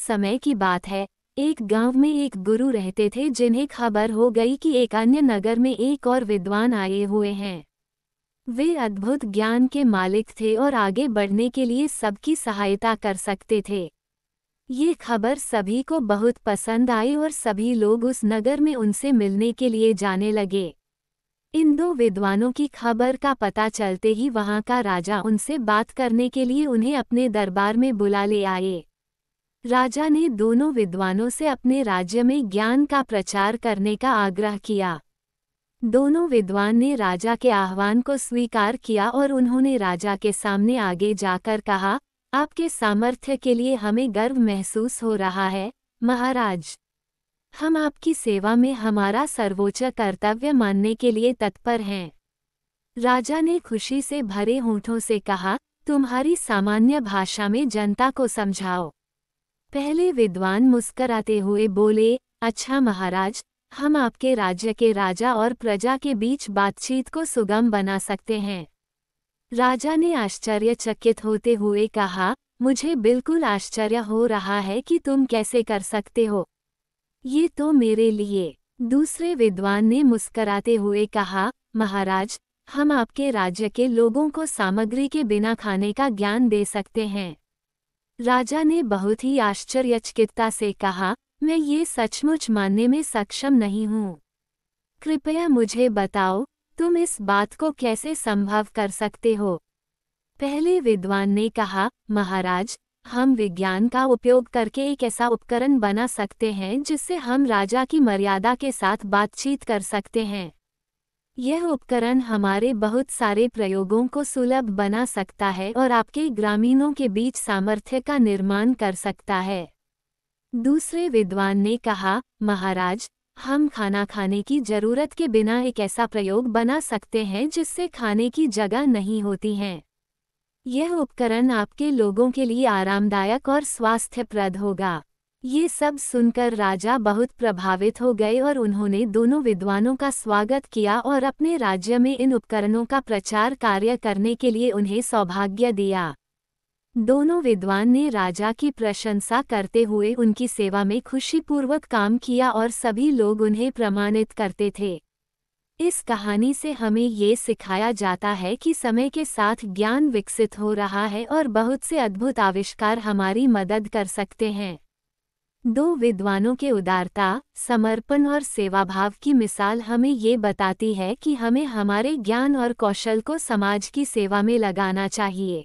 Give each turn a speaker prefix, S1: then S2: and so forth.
S1: समय की बात है। एक गांव में एक गुरु रहते थे जिन्हें खबर हो गई कि एक अन्य नगर में एक और विद्वान आए हुए हैं। वे अद्भुत ज्ञान के मालिक थे और आगे बढ़ने के लिए सबकी सहायता कर सकते थे। ये खबर सभी को बहुत पसंद आई और सभी लोग उस नगर में उनसे मिलने के लिए जाने लगे। इन दो विद्वानों की खबर का पता चलते ही वहां का राजा उनसे बात करने के लिए उन्हें अपने दरबार में बुला ले आए। राजा ने दोनों विद्वानों से अपने राज्य में ज्ञान का प्रचार करने का आग्रह किया। दोनों विद्वान ने राजा के आह्वान को स्वीकार किया और उन्होंने राजा के सामने आगे जाकर कहा, आपके सामर्थ्य के लिए हमें गर्व महसूस हो रहा है, महाराज। हम आपकी सेवा में हमारा सर्वोच्च कर्तव्य मानने के लिए तत्पर हैं। राजा ने खुशी से भरे होठों से कहा, तुम्हारी सामान्य भाषा में जनता को समझाओ। पहले विद्वान मुस्कराते हुए बोले, अच्छा महाराज, हम आपके राज्य के राजा और प्रजा के बीच बातचीत को सुगम बना सकते हैं। राजा ने आश्चर्यचकित होते हुए कहा, मुझे बिल्कुल आश्चर्य हो रहा है कि तुम कैसे कर सकते हो। ये तो मेरे लिए। दूसरे विद्वान ने मुस्कराते हुए कहा, महाराज, हम आपके राज्य के लोगों को सामग्री के बिना खाने का ज्ञान दे सकते हैं। राजा ने बहुत ही आश्चर्यचकितता से कहा, मैं ये सचमुच मानने में सक्षम नहीं हूँ। कृपया मुझे बताओ, तुम इस बात को कैसे संभव कर सकते हो। पहले विद्वान ने कहा, महाराज, हम विज्ञान का उपयोग करके एक ऐसा उपकरण बना सकते हैं जिससे हम राजा की मर्यादा के साथ बातचीत कर सकते हैं। यह उपकरण हमारे बहुत सारे प्रयोगों को सुलभ बना सकता है और आपके ग्रामीणों के बीच सामर्थ्य का निर्माण कर सकता है। दूसरे विद्वान ने कहा, महाराज, हम खाना खाने की जरूरत के बिना एक ऐसा प्रयोग बना सकते हैं जिससे खाने की जगह नहीं होती है। यह उपकरण आपके लोगों के लिए आरामदायक और स्वास्थ्यप्रद होगा। ये सब सुनकर राजा बहुत प्रभावित हो गए और उन्होंने दोनों विद्वानों का स्वागत किया और अपने राज्य में इन उपकरणों का प्रचार कार्य करने के लिए उन्हें सौभाग्य दिया। दोनों विद्वान ने राजा की प्रशंसा करते हुए उनकी सेवा में खुशीपूर्वक काम किया और सभी लोग उन्हें प्रमाणित करते थे। इस कहानी से हमें ये सिखाया जाता है कि समय के साथ ज्ञान विकसित हो रहा है और बहुत से अद्भुत आविष्कार हमारी मदद कर सकते हैं। दो विद्वानों के उदारता, समर्पण और सेवाभाव की मिसाल हमें ये बताती है कि हमें हमारे ज्ञान और कौशल को समाज की सेवा में लगाना चाहिए।